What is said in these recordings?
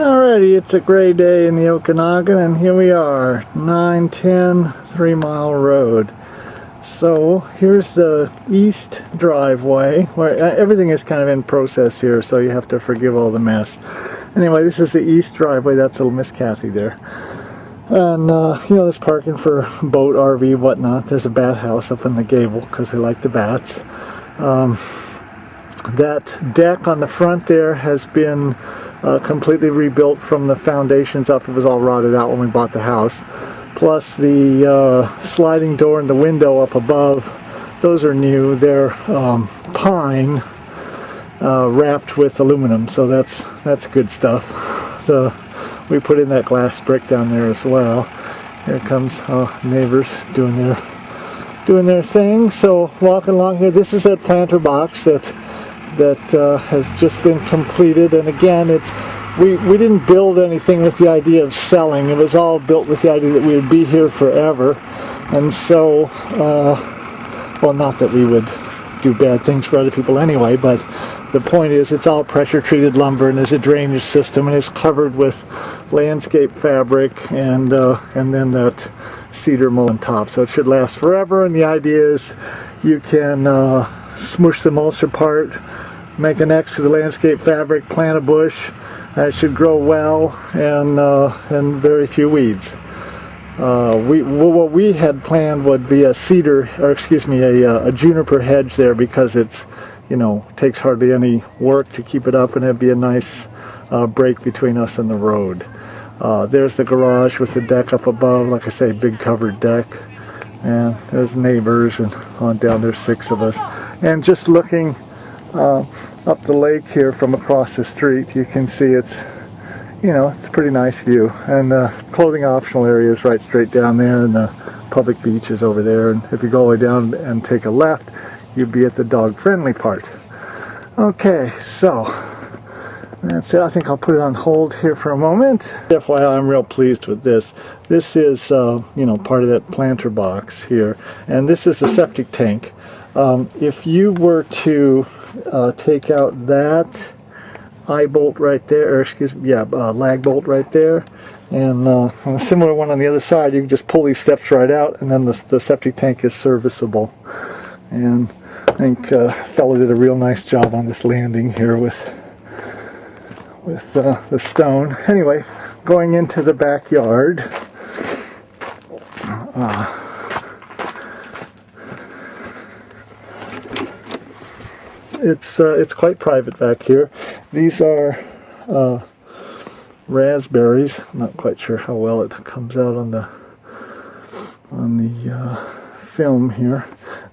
Alrighty, it's a gray day in the Okanagan, and here we are, 910 3 Mile Road. So here's the east driveway, where everything is kind of in process here, so you have to forgive all the mess. Anyway, this is the east driveway. That's little Miss Kathy there. And, you know, there's parking for boat, RV, whatnot. There's a bat house up in the gable, because we like the bats. That deck on the front there has been completely rebuilt from the foundations up. It was all rotted out when we bought the house. Plus the sliding door and the window up above, those are new. They're pine wrapped with aluminum, so that's good stuff. So we put in that glass brick down there as well. Here comes neighbors doing their thing. So walking along here, this is that planter box that has just been completed, and again, we didn't build anything with the idea of selling. It was all built with the idea that we would be here forever. And so well, not that we would do bad things for other people anyway, but the point is it's all pressure treated lumber, and there's a drainage system, and it's covered with landscape fabric and then that cedar mulch on top, so it should last forever. And the idea is you can smush the mulch apart, make an X to the landscape fabric, plant a bush, and it should grow well, and very few weeds. What we had planned would be a cedar, or excuse me, a juniper hedge there, because it's, you know, takes hardly any work to keep it up, and it'd be a nice break between us and the road. There's the garage with the deck up above, like I say, big covered deck, and there's neighbors, and on down there's 6 of us. And just looking up the lake here from across the street, you can see it's, you know, it's a pretty nice view. And the clothing optional area is right straight down there, and the public beach is over there. And if you go all the way down and take a left, you'd be at the dog friendly part. Okay, so that's it. I think I'll put it on hold here for a moment. FYI, I'm real pleased with this. This is, you know, part of that planter box here. And this is the septic tank. If you were to take out that eye bolt right there, or excuse me, yeah, lag bolt right there, and a similar one on the other side, you can just pull these steps right out, and then the septic tank is serviceable. And I think fellow did a real nice job on this landing here with the stone. Anyway, going into the backyard. It's quite private back here. These are raspberries. I'm not quite sure how well it comes out on the film here.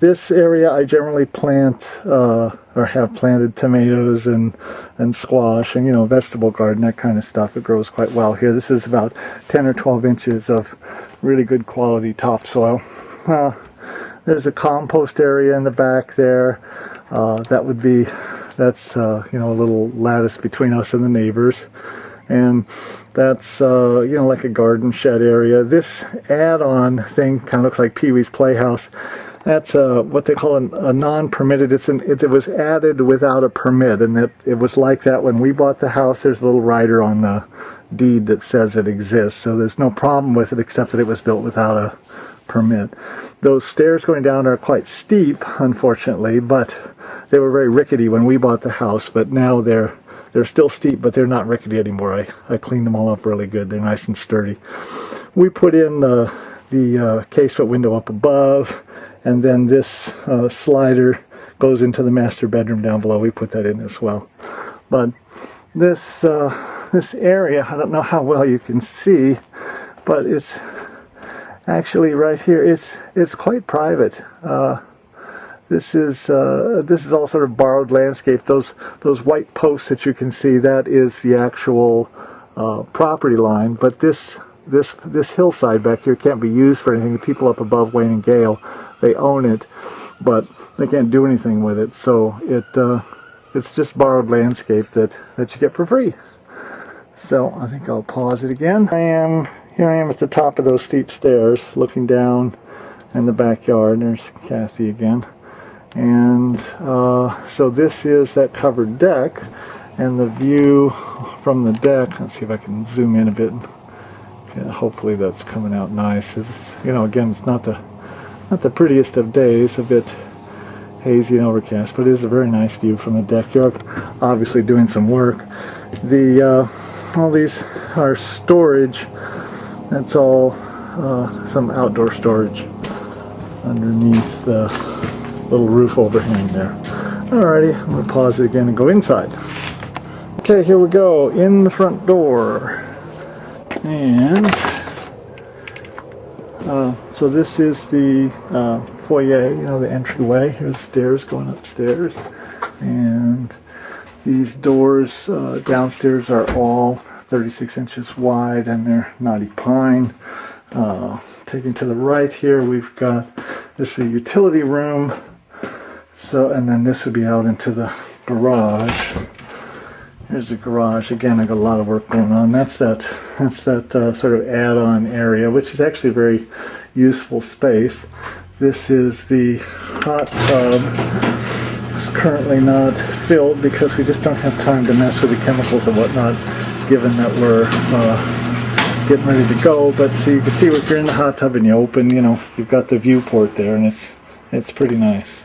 This area I generally plant or have planted tomatoes and squash, and, you know, vegetable garden, that kind of stuff. It grows quite well here. This is about 10 or 12 inches of really good quality topsoil. There's a compost area in the back there. That's you know, a little lattice between us and the neighbors, and that's you know, like a garden shed area. This add-on thing kind of looks like Pee-wee's Playhouse. That's what they call a non-permitted. It was added without a permit, and it was like that when we bought the house. There's a little rider on the deed that says it exists, so there's no problem with it, except that it was built without a permit. Those stairs going down are quite steep, unfortunately, but they were very rickety when we bought the house, but now they're still steep, but they're not rickety anymore. I cleaned them all up really good. They're nice and sturdy. We put in the casement window up above, and then this slider goes into the master bedroom down below. We put that in as well. But this area, I don't know how well you can see, but it's actually right here. It's quite private. This is all sort of borrowed landscape. Those white posts that you can see, that is the actual property line. But this hillside back here can't be used for anything. The people up above, Wayne and Gale, they own it, but they can't do anything with it. So it's just borrowed landscape that you get for free. So I think I'll pause it again. Here I am at the top of those steep stairs, looking down in the backyard. There's Kathy again. And so this is that covered deck, And the view from the deck, let's see if I can zoom in a bit. Yeah, hopefully that's coming out nice. It's, you know, again, it's not the prettiest of days, a bit hazy and overcast, but it is a very nice view from the deck. You're obviously doing some work. All these are storage. That's all some outdoor storage underneath the little roof overhang there. Alrighty, I'm going to pause it again and go inside. Okay, here we go, in the front door. And so this is the foyer, you know, the entryway. Here's stairs going upstairs. And these doors downstairs are all 36 inches wide, and they're knotty pine. Taking to the right here, we've got this is a utility room. So, and then this would be out into the garage. Here's the garage. Again, I got a lot of work going on. That's that sort of add-on area, which is actually a very useful space. This is the hot tub. It's currently not filled because we just don't have time to mess with the chemicals and whatnot, given that we're getting ready to go. But so you can see if you're in the hot tub and you open, you know, you've got the viewport there, and it's pretty nice.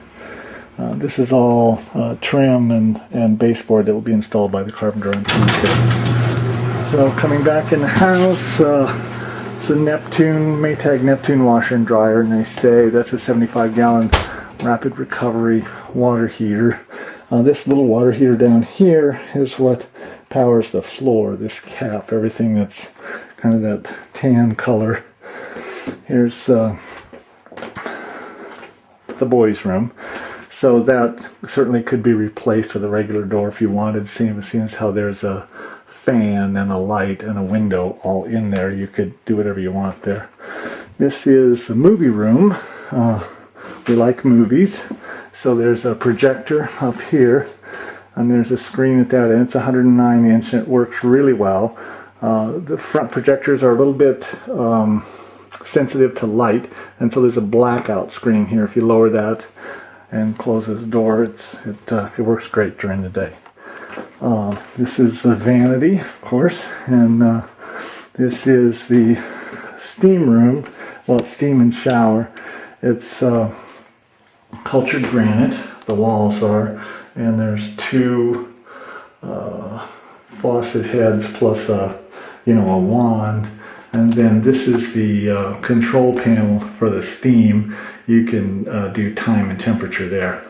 This is all trim and baseboard that will be installed by the carpenter on Tuesday. So coming back in the house, it's a Maytag Neptune washer and dryer, and they stay. That's a 75-gallon rapid recovery water heater. This little water heater down here is what powers the floor, this cap, everything that's kind of that tan color. Here's the boys' room. So that certainly could be replaced with a regular door if you wanted, seeing as how there's a fan and a light and a window all in there. You could do whatever you want there. This is the movie room. We like movies. So there's a projector up here, and there's a screen at that end. It's 109 inch and it works really well. The front projectors are a little bit sensitive to light, and so there's a blackout screen here. If you lower that and close this door, it works great during the day. This is the vanity, of course, and this is the steam room. Well, it's steam and shower. It's cultured granite, the walls are, and there's two faucet heads plus a wand. And then this is the control panel for the steam. You can do time and temperature there.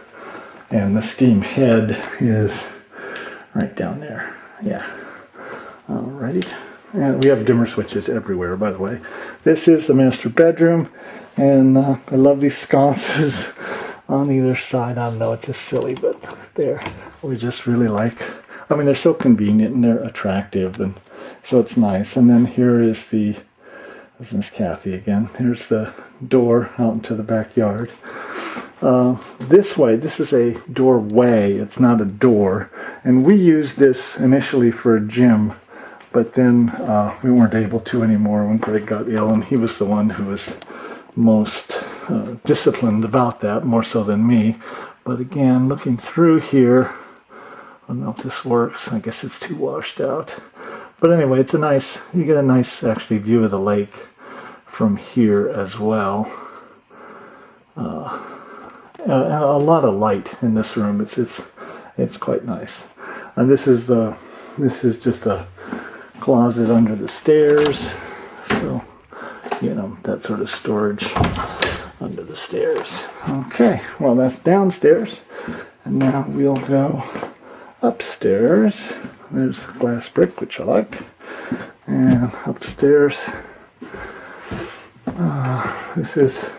And the steam head is right down there. Yeah. Alrighty. And we have dimmer switches everywhere, by the way. This is the master bedroom. And I love these sconces on either side. I don't know, it's just silly, but we just really like. I mean, they're so convenient and they're attractive, and so it's nice. And then here is this is Miss Kathy again. Here's the door out into the backyard. This way, this is a doorway. It's not a door. And we used this initially for a gym, but then we weren't able to anymore when Greg got ill, and he was the one who was most disciplined about that, more so than me. But again, looking through here, I don't know if this works. I guess it's too washed out. But anyway, you get a nice actually view of the lake from here as well. And a lot of light in this room. It's quite nice. And this is just a closet under the stairs. So, that sort of storage under the stairs. Okay, well, that's downstairs. And now we'll go upstairs. There's glass brick, which I like. And upstairs, this is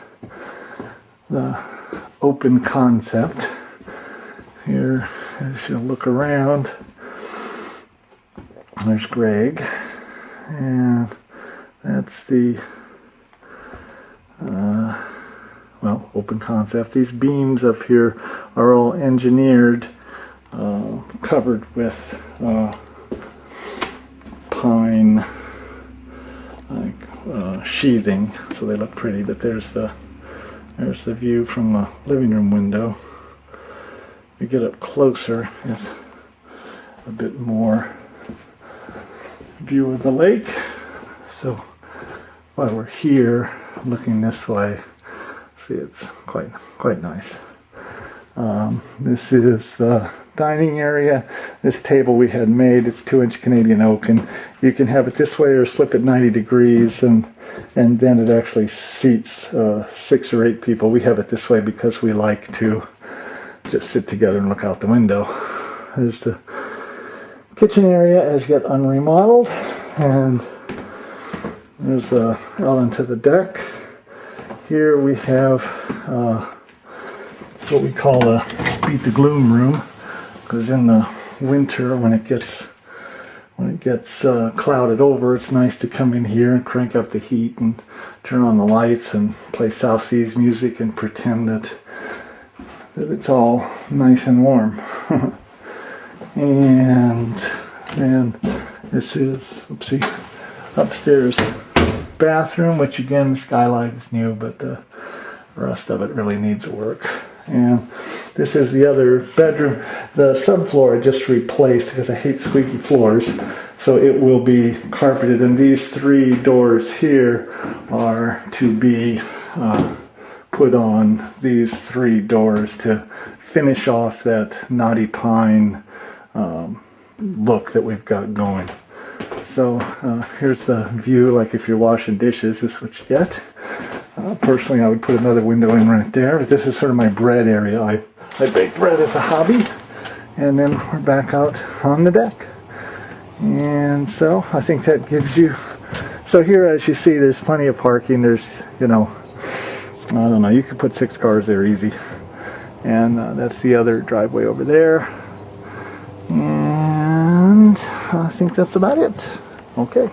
the open concept. Here, as you look around, there's Greg. And that's the, open concept. These beams up here are all engineered, covered with pine sheathing, so they look pretty. But there's the view from the living room window. If you get up closer, it's a bit more view of the lake. So while we're here looking this way, see, it's quite nice. This is the dining area. This table we had made, it's 2-inch Canadian oak, and you can have it this way or slip it 90 degrees, and then it actually seats 6 or 8 people. We have it this way because we like to just sit together and look out the window. There's the kitchen area as yet unremodeled, and there's out onto the deck. Here we have what we call a beat the gloom room, because in the winter when it gets clouded over, it's nice to come in here and crank up the heat and turn on the lights and play South Seas music and pretend that it's all nice and warm. And then this is, oopsie, upstairs bathroom, which again the skylight is new, but the rest of it really needs work. And this is the other bedroom. The subfloor I just replaced because I hate squeaky floors, so it will be carpeted, and these 3 doors here are to be put on, these 3 doors, to finish off that knotty pine look that we've got going. So here's the view, like if you're washing dishes, this is what you get. Personally, I would put another window in right there, but this is sort of my bread area. I bake bread as a hobby, and then we're back out on the deck. And so I think that gives you, so here as you see there's plenty of parking. There's, you know, I don't know, you could put 6 cars there easy. And that's the other driveway over there. And I think that's about it. Okay.